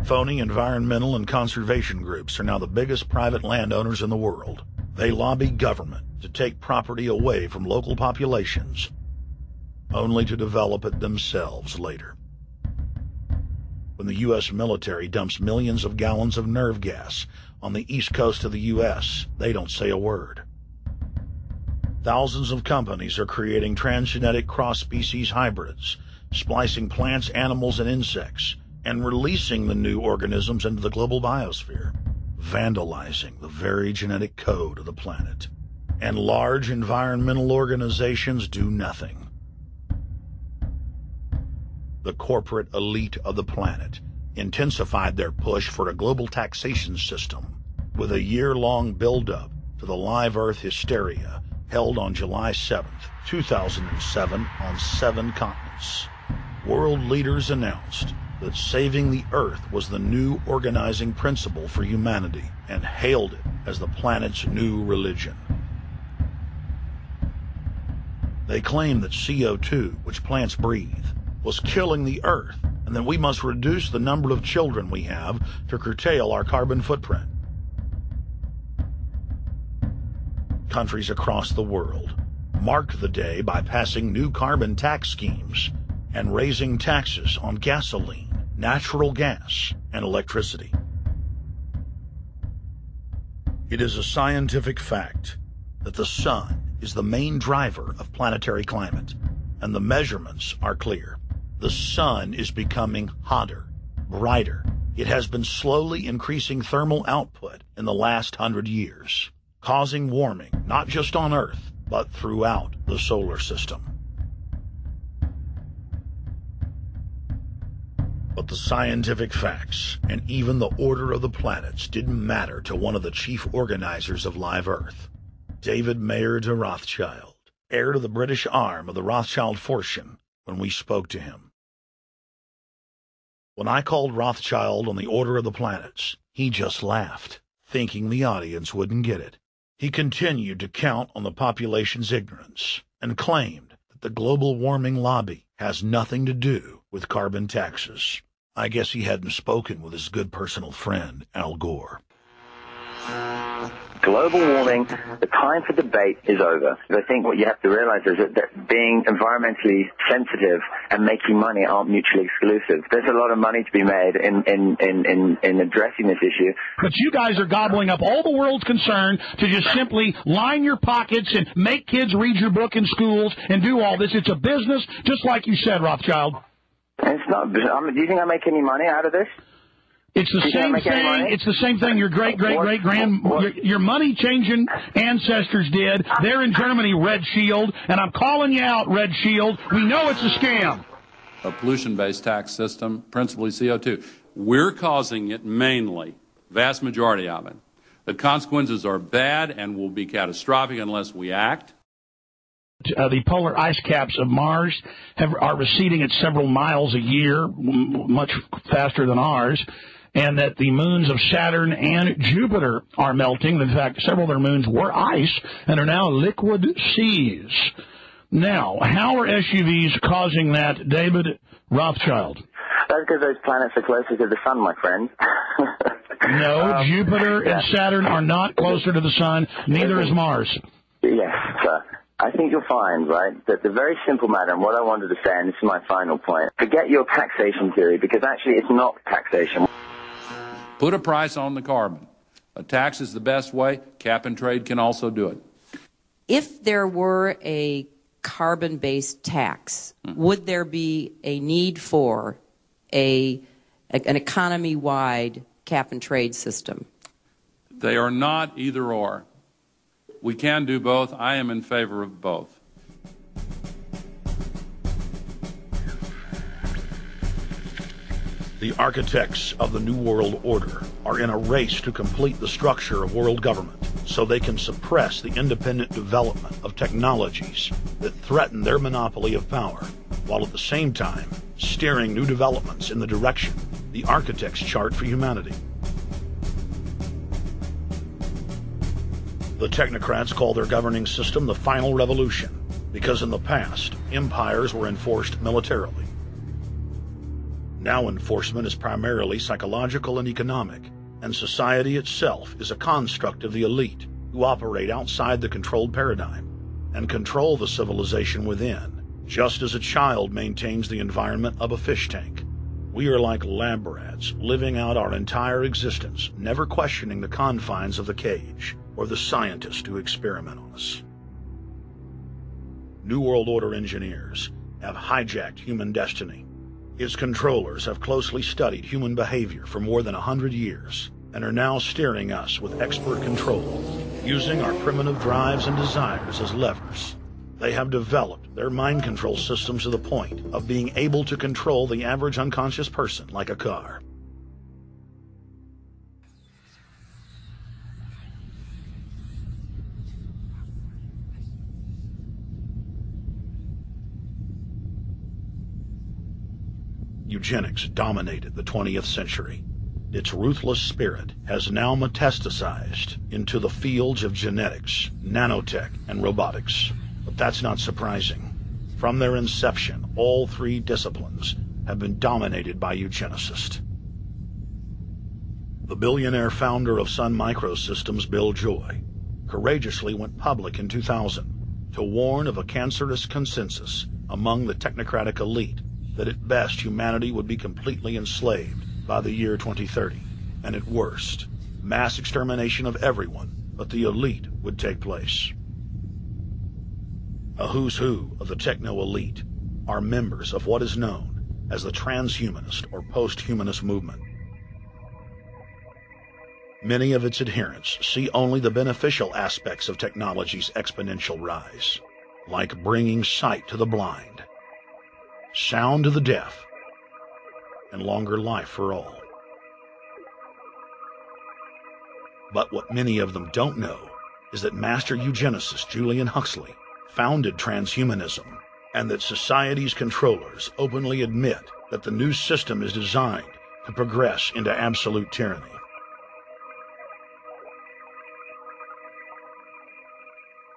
Phony environmental and conservation groups are now the biggest private landowners in the world. They lobby government to take property away from local populations, only to develop it themselves later. When the U.S. military dumps millions of gallons of nerve gas on the east coast of the U.S., they don't say a word. Thousands of companies are creating transgenic cross-species hybrids, splicing plants, animals, and insects, and releasing the new organisms into the global biosphere, vandalizing the very genetic code of the planet. And large environmental organizations do nothing. The corporate elite of the planet intensified their push for a global taxation system with a year-long build-up to the Live Earth hysteria held on July 7th, 2007 on 7 continents. World leaders announced that saving the Earth was the new organizing principle for humanity and hailed it as the planet's new religion. They claimed that CO2, which plants breathe, was killing the Earth, and that we must reduce the number of children we have to curtail our carbon footprint. Countries across the world marked the day by passing new carbon tax schemes and raising taxes on gasoline, natural gas, and electricity. It is a scientific fact that the sun is the main driver of planetary climate, and the measurements are clear. The sun is becoming hotter, brighter. It has been slowly increasing thermal output in the last 100 years, causing warming not just on Earth, but throughout the solar system. But the scientific facts and even the order of the planets didn't matter to one of the chief organizers of Live Earth, David Mayer de Rothschild, heir to the British arm of the Rothschild fortune, when we spoke to him. When I called Rothschild on the order of the planets, he just laughed, thinking the audience wouldn't get it. He continued to count on the population's ignorance and claimed that the global warming lobby has nothing to do with carbon taxes. I guess he hadn't spoken with his good personal friend, Al Gore. Global warming, the time for debate is over. I think what you have to realize is that being environmentally sensitive and making money aren't mutually exclusive. There's a lot of money to be made in addressing this issue. But you guys are gobbling up all the world's concern to just simply line your pockets and make kids read your book in schools and do all this. It's a business, just like you said, Rothschild. It's not. Do you think I make any money out of this? It's the same thing. It's the same thing your your money-changing ancestors did. They're in Germany, Red Shield, and I'm calling you out, Red Shield. We know it's a scam. A pollution-based tax system, principally CO2. We're causing it mainly, vast majority of it. The consequences are bad and will be catastrophic unless we act. The polar ice caps of Mars are receding at several miles a year, much faster than ours, and that the moons of Saturn and Jupiter are melting. In fact, several of their moons were ice and are now liquid seas. Now, how are SUVs causing that, David Rothschild? That's because those planets are closer to the sun, my friend. No, Jupiter and Saturn are not closer to the sun. Neither is Mars. Yes, sir. I think you'll find, right, that the very simple matter, and what I wanted to say, and this is my final point, forget your taxation theory, because actually it's not taxation. Put a price on the carbon. A tax is the best way. Cap and trade can also do it. If there were a carbon-based tax, would there be a need for an economy-wide cap and trade system? They are not either or. We can do both. I am in favor of both. The architects of the New World Order are in a race to complete the structure of world government so they can suppress the independent development of technologies that threaten their monopoly of power, while at the same time steering new developments in the direction the architects chart for humanity. The technocrats call their governing system the final revolution because in the past, empires were enforced militarily. Now enforcement is primarily psychological and economic, and society itself is a construct of the elite who operate outside the controlled paradigm and control the civilization within, just as a child maintains the environment of a fish tank. We are like lab rats, living out our entire existence, never questioning the confines of the cage or the scientists who experiment on us. New World Order engineers have hijacked human destiny. Its controllers have closely studied human behavior for more than 100 years and are now steering us with expert control, using our primitive drives and desires as levers. They have developed their mind control systems to the point of being able to control the average unconscious person like a car. Eugenics dominated the 20th century. Its ruthless spirit has now metastasized into the fields of genetics, nanotech, and robotics. But that's not surprising. From their inception, all three disciplines have been dominated by eugenicists. The billionaire founder of Sun Microsystems, Bill Joy, courageously went public in 2000 to warn of a cancerous consensus among the technocratic elite that at best humanity would be completely enslaved by the year 2030, and at worst, mass extermination of everyone but the elite would take place. A who's who of the techno-elite are members of what is known as the transhumanist or post-humanist movement. Many of its adherents see only the beneficial aspects of technology's exponential rise, like bringing sight to the blind, sound to the deaf, and longer life for all. But what many of them don't know is that master eugenicist Julian Huxley founded transhumanism, and that society's controllers openly admit that the new system is designed to progress into absolute tyranny.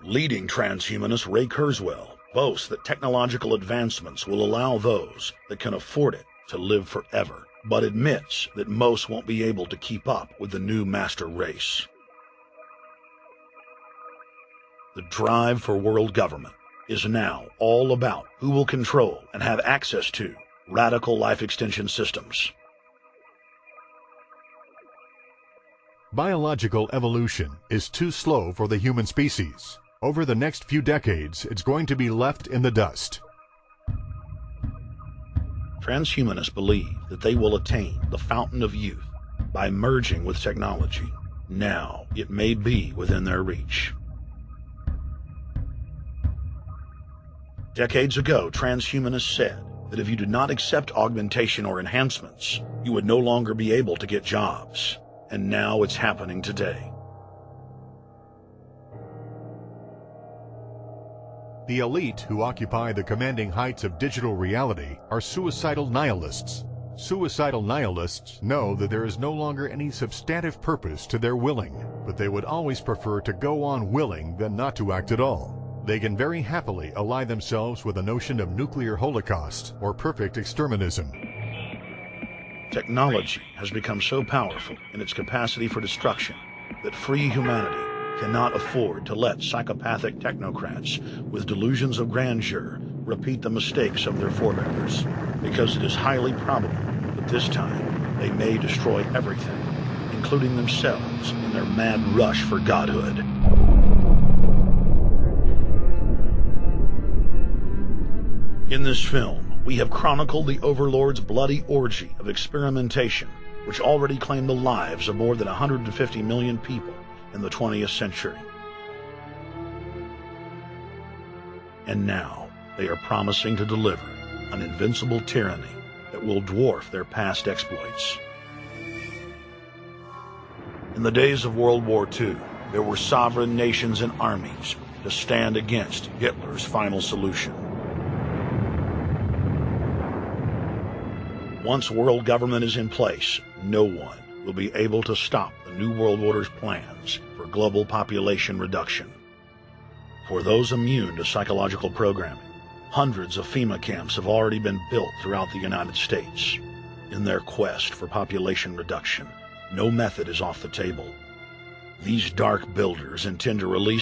Leading transhumanist Ray Kurzweil boasts that technological advancements will allow those that can afford it to live forever, but admits that most won't be able to keep up with the new master race. The drive for world government is now all about who will control and have access to radical life extension systems. Biological evolution is too slow for the human species. Over the next few decades, it's going to be left in the dust. Transhumanists believe that they will attain the fountain of youth by merging with technology. Now, it may be within their reach. Decades ago, transhumanists said that if you did not accept augmentation or enhancements, you would no longer be able to get jobs. And now it's happening today. The elite who occupy the commanding heights of digital reality are suicidal nihilists. Suicidal nihilists know that there is no longer any substantive purpose to their willing, but they would always prefer to go on willing than not to act at all. They can very happily ally themselves with the notion of nuclear holocaust or perfect exterminism. Technology has become so powerful in its capacity for destruction that free humanity cannot afford to let psychopathic technocrats with delusions of grandeur repeat the mistakes of their forebears, because it is highly probable that this time they may destroy everything, including themselves in their mad rush for godhood. In this film, we have chronicled the Overlord's bloody orgy of experimentation, which already claimed the lives of more than 150 million people in the 20th century. And now, they are promising to deliver an invincible tyranny that will dwarf their past exploits. In the days of World War II, there were sovereign nations and armies to stand against Hitler's final solution. Once world government is in place, no one will be able to stop the New World Order's plans for global population reduction. For those immune to psychological programming, hundreds of FEMA camps have already been built throughout the United States. In their quest for population reduction, no method is off the table. These dark builders intend to release